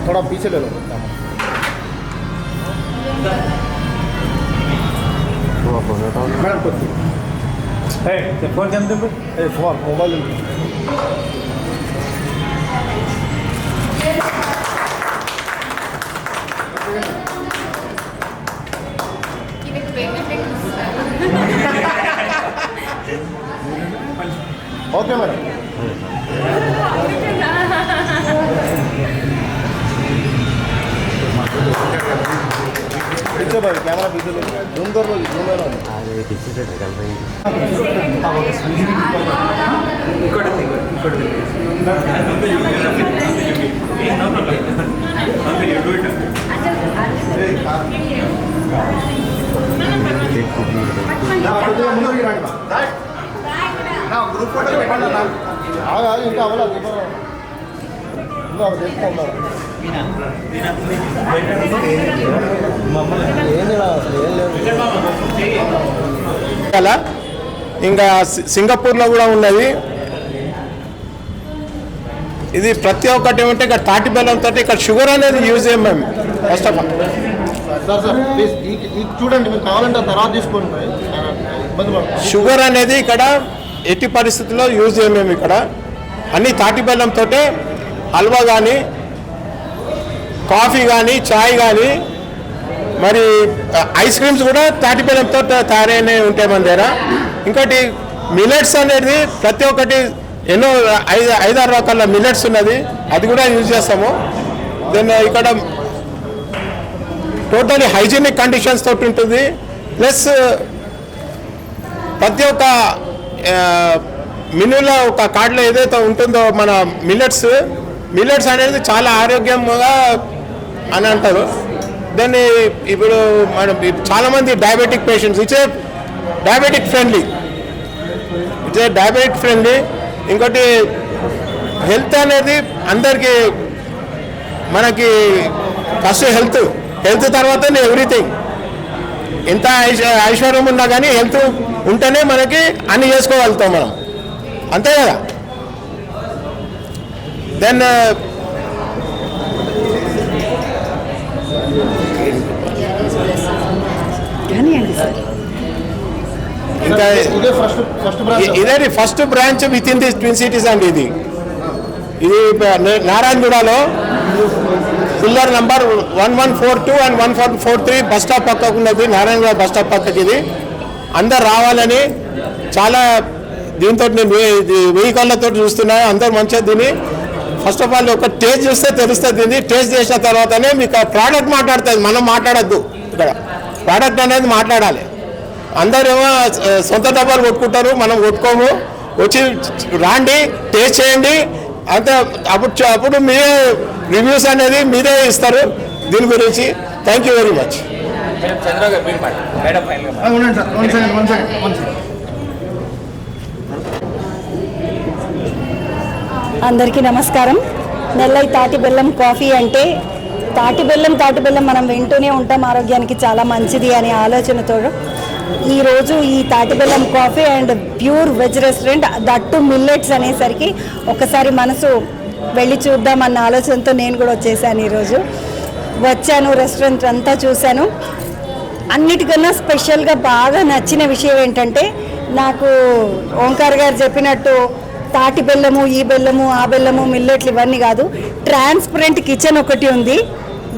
थोड़ा पीछे ले लो phone phone mobile okay madam पीछे भाई कैमरा पीछे ले जूम कर लो जूम है ना अरे पीछे से निकल रही ग्रुप फोटो ఇంకా అవ్వలేదు ఇంకా సింగపూర్లో కూడా ఉన్నది. ఇది ప్రతి ఒక్కటి ఏమంటే ఇక్కడ తాటి బెల్లంతో ఇక్కడ షుగర్ అనేది యూజ్ చేయం మేము. ఫస్ట్ ఆఫ్ ఆల్ చూడండి మీకు కావాలంటే తర్వాత తీసుకోండి. షుగర్ అనేది ఇక్కడ ఎట్టి పరిస్థితుల్లో యూజ్ చేయం మేము. ఇక్కడ అన్ని తాటి బెల్లంతో హల్వా కానీ కాఫీ కానీ చాయ్ కానీ మరి ఐస్ క్రీమ్స్ కూడా తాటి బెల్లంతో తయారైనవి ఉంటాయి మన దగ్గర. ఇంకోటి మిల్లెట్స్ అనేది ప్రతి ఒక్కటి ఎన్నో 5-6 రకాల మిల్లెట్స్ ఉన్నది, అది కూడా యూజ్ చేస్తాము. దెన్ ఇక్కడ టోటలీ హైజీనిక్ కండిషన్స్ తోటి ఉంటుంది. ప్లస్ ప్రతి ఒక్క మెనూలో ఒక కార్డులో ఏదైతే ఉంటుందో మన మిల్లెట్స్ అనేది చాలా ఆరోగ్యంగా అని అంటారు. దాన్ని ఇప్పుడు మనం చాలామంది diabetic patients it's diabetic friendly. ఇంకోటి హెల్త్ అనేది అందరికీ మనకి ఫస్ట్ హెల్త్ తర్వాతనే ఎవ్రీథింగ్. ఎంత ఐశ్వర్యం ఉన్నా కానీ హెల్త్ ఉంటేనే మనకి అన్ని చేసుకోగలుగుతాం మనం, అంతే కదా. దెన్ ఇంకా ఇదే first branch with in this twin cities అండి. ఇది నారాయణగూడలో pillar number 1142 and 1143 bus stop పక్కకు ఉన్నది. నారాయణగూడ బస్ స్టాప్ పక్కకి ఇది. అందరు రావాలని చాలా దీంతో నేను వెహికల్లతో చూస్తున్నాను. అందరు మంచిగా దీన్ని ఫస్ట్ ఆఫ్ ఆల్ ఒక టేస్ట్ చూస్తే తెలుస్తుంది. దీన్ని టేస్ట్ చేసిన తర్వాతనే మీకు ప్రోడక్ట్ మాట్లాడుతుంది, మనం మాట్లాడద్దు. ఇక్కడ ప్రోడక్ట్ అనేది మాట్లాడాలి. అందరేమో సొంత డబ్బాలు కొట్టుకుంటారు, మనం కొట్టుకోము. వచ్చి రాండి, టేస్ట్ చేయండి, అంతే. అప్పుడు మీరే రివ్యూస్ అనేది మీరే ఇస్తారు దీని గురించి. Thank you very much. అందరికీ నమస్కారం. నెల్లై తాటి బెల్లం కాఫీ అంటే తాటి బెల్లం మనం వింటూనే ఉంటాం, ఆరోగ్యానికి చాలా మంచిది అనే ఆలోచనతో ఈరోజు ఈ తాటి బెల్లం coffee and pure veg restaurant that millets అనేసరికి ఒకసారి మనసు వెళ్ళి చూద్దామన్న ఆలోచనతో నేను కూడా వచ్చేసాను. ఈరోజు వచ్చాను, రెస్టారెంట్ అంతా చూశాను. అన్నిటికన్నా స్పెషల్గా బాగా నచ్చిన విషయం ఏంటంటే, నాకు ఓంకార్ గారు చెప్పినట్టు తాటి బెల్లము, ఈ బెల్లము, ఆ బెల్లము, మిల్లెట్లు ఇవన్నీ కాదు, ట్రాన్స్పరెంట్ కిచెన్ ఒకటి ఉంది.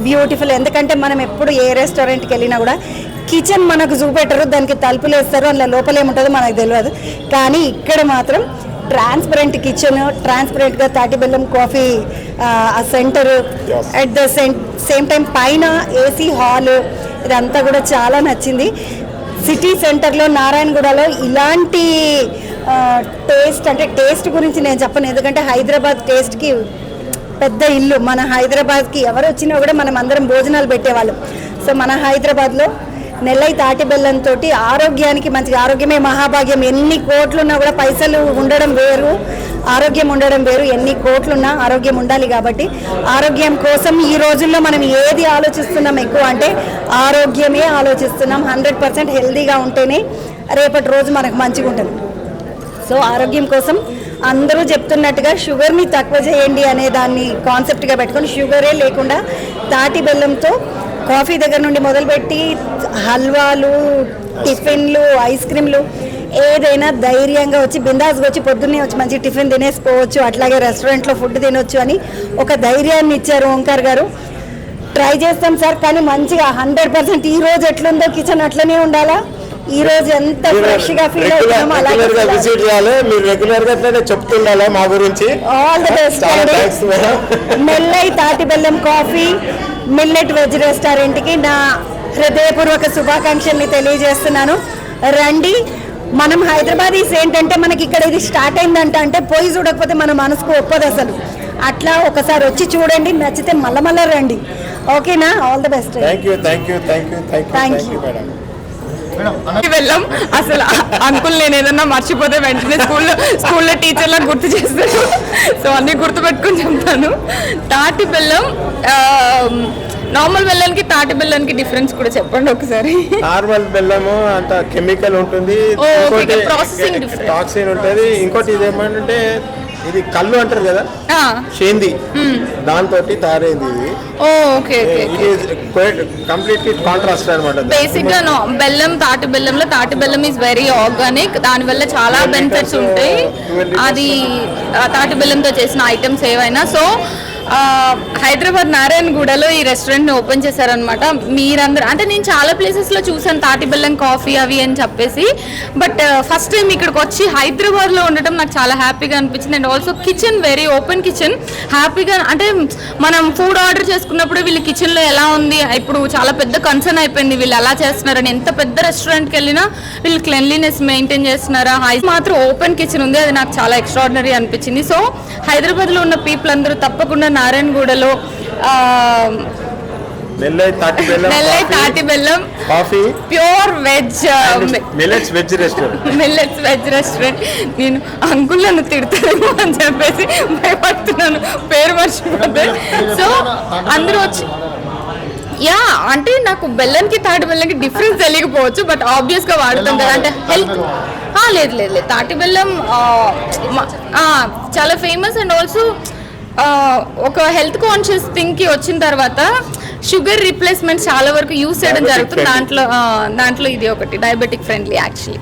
బ్యూటిఫుల్. ఎందుకంటే మనం ఎప్పుడు ఏ రెస్టారెంట్కి వెళ్ళినా కూడా కిచెన్ మనకు చూపెట్టరు, దానికి తలుపులు వేస్తారు, అందులో లోపలేముంటుందో మనకు తెలియదు. కానీ ఇక్కడ మాత్రం ట్రాన్స్పరెంట్ కిచెన్, ట్రాన్స్పరెంట్గా తాటి బెల్లం coffee centre, at the same time పైన ఏసీ హాల్, ఇదంతా కూడా చాలా నచ్చింది. సిటీ సెంటర్లో నారాయణగూడలో ఇలాంటి టేస్ట్, అంటే టేస్ట్ గురించి నేను చెప్పను, ఎందుకంటే హైదరాబాద్ టేస్ట్కి పెద్ద ఇల్లు. మన హైదరాబాద్కి ఎవరు వచ్చినా కూడా మనం అందరం భోజనాలు పెట్టేవాళ్ళం. సో మన హైదరాబాద్లో నెల్లై తాటి బెల్లంతో ఆరోగ్యానికి మంచిగా, ఆరోగ్యమే మహాభాగ్యం. ఎన్ని కోట్లున్నా కూడా పైసలు ఉండడం వేరు, ఆరోగ్యం ఉండడం వేరు. ఎన్ని కోట్లున్నా ఆరోగ్యం ఉండాలి. కాబట్టి ఆరోగ్యం కోసం ఈ రోజుల్లో మనం ఏది ఆలోచిస్తున్నాం ఎక్కువ అంటే ఆరోగ్యమే ఆలోచిస్తున్నాం. 100% హెల్తీగా ఉంటేనే రేపటి రోజు మనకు మంచిగా ఉంటుంది. సో ఆరోగ్యం కోసం అందరూ చెప్తున్నట్టుగా షుగర్ని తక్కువ చేయండి అనే దాన్ని కాన్సెప్ట్గా పెట్టుకొని షుగరే లేకుండా తాటి బెల్లంతో కాఫీ దగ్గర నుండి మొదలుపెట్టి హల్వాలు, టిఫిన్లు, ఐస్ క్రీమ్లు ఏదైనా ధైర్యంగా వచ్చి బిందాస్గా వచ్చి పొద్దున్నే వచ్చి మంచి టిఫిన్ తినేసిపోవచ్చు, అట్లాగే రెస్టారెంట్లో ఫుడ్ తినొచ్చు అని ఒక ధైర్యాన్ని ఇచ్చారు ఓంకార్ గారు. ట్రై చేస్తాం సార్, కానీ మంచిగా 100% ఈ రోజు ఎట్లుందో కిచెన్ అట్లనే ఉండాలా. ఈ రోజు ఎంత ఫ్రెష్ గా ఫీల్ అవుతున్నామో అలాగే విజిట్ చేయాలి. మీరు రెగ్యులర్ గా అట్లనే చెప్తుండాలి మా గురించి. ఆల్ ది బెస్ట్ అండి. నెల్లై తాటి బెల్లం కాఫీ మిల్లెట్ వెజ్ రెస్టారెంట్ కి నా హృదయపూర్వక శుభాకాంక్షల్ని తెలియజేస్తున్నాను. రండి. మనం హైదరాబాదీస్ ఏంటంటే మనకి ఇక్కడ ఇది స్టార్ట్ అయిందంట అంటే పోయి చూడకపోతే మన మనసుకు ఒప్పదు అసలు. అట్లా ఒకసారి వచ్చి చూడండి, నచ్చితే మళ్ళా రండి. ఓకేనా? All the best. Thank you madam. వెళ్ళాం అసలు అంకుల్ నేను ఏదన్నా మర్చిపోతే వెంటనే స్కూల్లో టీచర్లకు గుర్తు చేస్తాను. సో అన్నీ గుర్తుపెట్టుకుని చెప్తాను. తాటి బెల్లం నార్మల్ బెల్లానికి తాటి బెల్లానికి డిఫరెన్స్ కూడా చెప్పండి ఒకసారి. నార్మల్ బెల్లము అంత కెమికల్ ఉంటుంది, టాక్సిన్ ఉంటుంది. ఇంకోటి ఇదేమంటే ఇది కళ్ళు అంటారు కదా, షేంది, దాంతో తయారైంది ఇది. ఓకే కంప్లీట్లీ కాంట్రాస్ట్ అనమాట. బేసిక్ గా బెల్లం, తాటి బెల్లం ఈజ్ వెరీ ఆర్గానిక్. దాని వల్ల చాలా బెనిఫిట్స్ ఉంటాయి. అది తాటి బెల్లంతో చేసిన ఐటమ్స్ ఏవైనా. సో హైదరాబాద్ నారాయణగూడలో ఈ రెస్టారెంట్ ఓపెన్ చేశారనమాట. మీరందరూ అంటే నేను చాలా ప్లేసెస్లో చూసాను తాటి బెల్లం కాఫీ అవి అని చెప్పేసి, బట్ ఫస్ట్ టైం ఇక్కడికి వచ్చి హైదరాబాద్లో ఉండటం నాకు చాలా హ్యాపీగా అనిపించింది. And also kitchen very open kitchen. హ్యాపీగా అంటే మనం ఫుడ్ ఆర్డర్ చేసుకున్నప్పుడు వీళ్ళ కిచెన్లో ఎలా ఉంది, ఇప్పుడు చాలా పెద్ద కన్సర్న్ అయిపోయింది వీళ్ళు ఎలా చేస్తున్నారని. ఎంత పెద్ద రెస్టారెంట్కి వెళ్ళినా వీళ్ళు క్లెన్లీనెస్ మెయింటైన్ చేస్తున్నారా, మాత్రం ఓపెన్ కిచెన్ ఉంది. అది నాకు చాలా ఎక్స్ట్రాడినరీ అనిపించింది. సో హైదరాబాద్లో ఉన్న పీపుల్ అందరూ తప్పకుండా నారాయణగూడలో నెల్లై తాటి బెల్లం coffee pure veg millets veg restaurant. నేను అంకుల్ నన్ను తిడతారేమో అని చెప్పేసి భయపడుతున్నాను, పేరు మర్చిపోతే. సో అందరూ వచ్చి అంటే నాకు బెల్లంకి తాటి బెల్లంకి డిఫరెన్స్ తెలియకపోవచ్చు, బట్ ఆబ్వియస్ గా వాడుతాం కదా. అంటే హెల్త్ లేదు తాటి బెల్లం చాలా ఫేమస్. అండ్ ఆల్సో ఒక హెల్త్ కాన్షియస్ థింగ్కి వచ్చిన తర్వాత షుగర్ రీప్లేస్మెంట్ చాలా వరకు యూస్ చేయడం జరుగుతుంది. దాంట్లో ఇది ఒకటి diabetic friendly actually.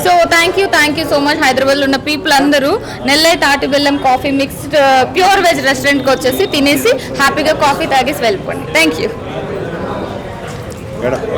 So thank you so much. హైదరాబాద్లో ఉన్న పీపుల్ అందరూ నెల్లై తాటి బెల్లం కాఫీ మిక్స్డ్ ప్యూర్ వెజ్ రెస్టారెంట్కి వచ్చేసి తినేసి హ్యాపీగా కాఫీ తాగేసి వెళ్ళిపోండి. Thank you.